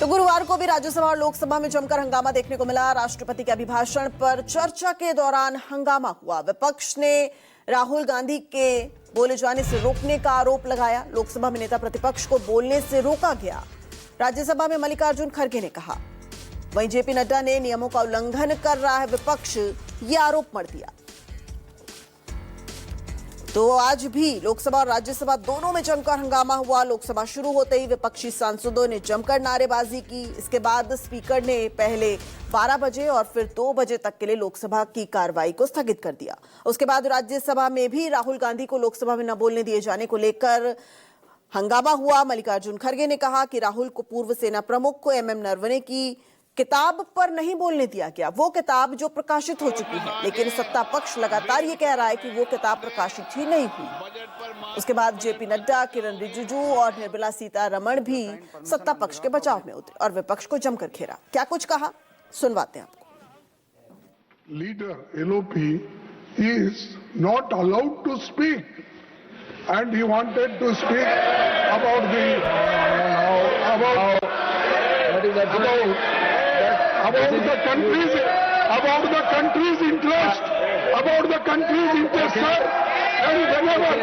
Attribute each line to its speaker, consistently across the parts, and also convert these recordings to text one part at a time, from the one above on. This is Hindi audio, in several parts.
Speaker 1: तो गुरुवार को भी राज्यसभा और लोकसभा में जमकर हंगामा देखने को मिला। राष्ट्रपति के अभिभाषण पर चर्चा के दौरान हंगामा हुआ। विपक्ष ने राहुल गांधी के बोले जाने से रोकने का आरोप लगाया। लोकसभा में नेता प्रतिपक्ष को बोलने से रोका गया। राज्यसभा में मल्लिकार्जुन खड़गे ने कहा। वहीं जेपी नड्डा ने नियमों का उल्लंघन कर रहा है विपक्ष, ये आरोप मढ़ दिया। तो आज भी लोकसभा और राज्यसभा दोनों में जमकर हंगामा हुआ। लोकसभा शुरू होते ही विपक्षी सांसदों ने जमकर नारेबाजी की। इसके बाद स्पीकर ने पहले 12 बजे और फिर 2 बजे तक के लिए लोकसभा की कार्रवाई को स्थगित कर दिया। उसके बाद राज्यसभा में भी राहुल गांधी को लोकसभा में न बोलने दिए जाने को लेकर हंगामा हुआ। मल्लिकार्जुन खड़गे ने कहा कि राहुल को पूर्व सेना प्रमुख को MM नरवणे की किताब पर नहीं बोलने दिया गया। वो किताब जो प्रकाशित हो चुकी है, लेकिन सत्ता पक्ष लगातार ये कह रहा है कि वो किताब प्रकाशित ही नहीं हुई। उसके बाद जेपी नड्डा, किरण रिजिजू और निर्मला सीतारमण भी सत्ता पक्ष के बचाव में उतरे और विपक्ष को जमकर घेरा। क्या कुछ कहा, सुनवाते हैं आपको।
Speaker 2: Leader LOP is not allowed to speak and he wanted to speak about the country's interest, sir. And whenever,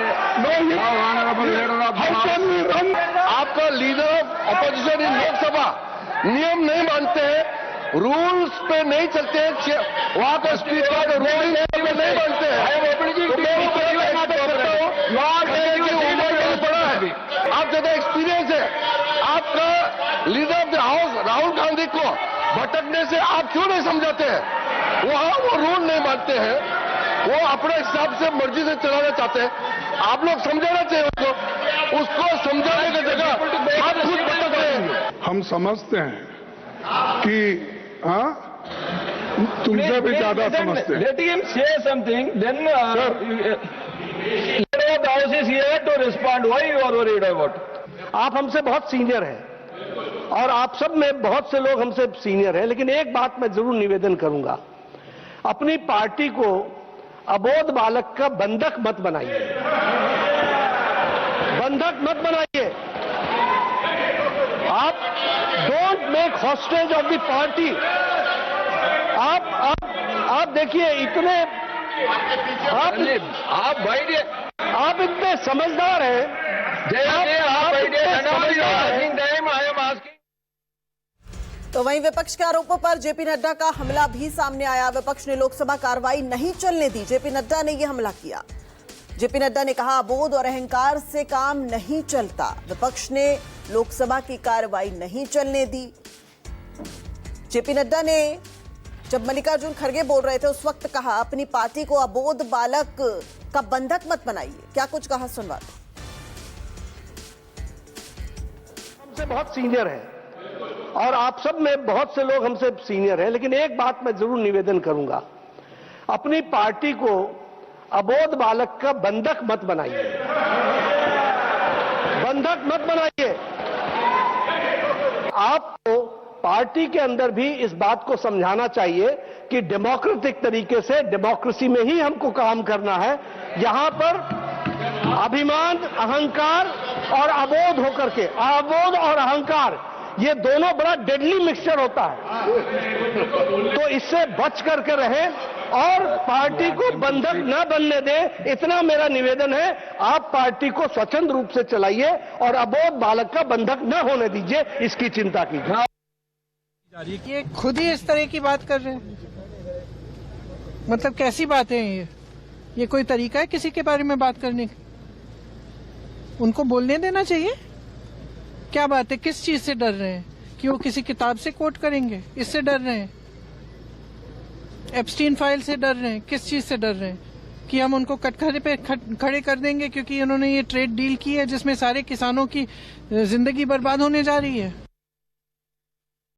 Speaker 2: how can we run?
Speaker 3: आपका leader of opposition in Lok Sabha नियम नहीं मानते हैं, रूल्स पे नहीं चलते हैं, वहां का स्पीकर रूल नहीं मानते हैं। आप ज्यादा एक्सपीरियंस है, आपका leader of the house Rahul Gandhi को भटकने से आप क्यों नहीं समझाते हैं? वहां वो रूल नहीं मानते हैं, वो अपने हिसाब से मर्जी से चलाना चाहते हैं। आप लोग समझाना चाहिए उसको समझाने की जगह आप खुद भटक रहे हैं।
Speaker 2: हम समझते हैं कि तुमसे भी ज्यादा समझते हैं।
Speaker 4: Let him say something, then leader of the house is here to respond. Why you are worried about?
Speaker 3: आप हमसे बहुत सीनियर हैं और आप सब में बहुत से लोग हमसे सीनियर हैं, लेकिन एक बात मैं जरूर निवेदन करूंगा, अपनी पार्टी को अबोध बालक का बंधक मत बनाइए, बंधक मत बनाइए। आप don't make hostage of the party. आप देखिए, इतने आप इतने समझदार हैं।
Speaker 1: तो वहीं विपक्ष के आरोपों पर जेपी नड्डा का हमला भी सामने आया। विपक्ष ने लोकसभा कार्रवाई नहीं चलने दी। जेपी नड्डा ने यह हमला किया। जेपी नड्डा ने कहा, अबोध और अहंकार से काम नहीं चलता। विपक्ष ने लोकसभा की कार्रवाई नहीं चलने दी। जेपी नड्डा ने जब मल्लिकार्जुन खड़गे बोल रहे थे उस वक्त कहा, अपनी पार्टी को अबोध बालक का बंधक मत बनाइए। क्या कुछ कहा, सुनवा।
Speaker 3: हमसे बहुत सीनियर है और आप सब में बहुत से लोग हमसे सीनियर हैं, लेकिन एक बात मैं जरूर निवेदन करूंगा, अपनी पार्टी को अबोध बालक का बंधक मत बनाइए, बंधक मत बनाइए। आपको पार्टी के अंदर भी इस बात को समझाना चाहिए कि डेमोक्रेटिक तरीके से, डेमोक्रेसी में ही हमको काम करना है। यहां पर अभिमान, अहंकार और अबोध होकर के, अबोध और अहंकार, ये दोनों बड़ा डेडली मिक्सचर होता है। तो इससे बच करके रहें और पार्टी को बंधक न बनने दें, इतना मेरा निवेदन है। आप पार्टी को स्वतंत्र रूप से चलाइए और अबोध बालक का बंधक न होने दीजिए, इसकी चिंता कीजिए।
Speaker 5: ये खुद ही इस तरह की बात कर रहे हैं, मतलब कैसी बातें हैं ये कोई तरीका है किसी के बारे में बात करने का? उनको बोलने देना चाहिए। क्या बात है, किस चीज से डर रहे हैं? कि वो किसी किताब से कोट करेंगे, इससे डर रहे हैं? एप्स्टीन फाइल से डर रहे हैं? किस चीज से डर रहे हैं? कि हम उनको कटघरे पे खड़े कर देंगे क्योंकि उन्होंने ये ट्रेड डील की है जिसमें सारे किसानों की जिंदगी बर्बाद होने जा रही है?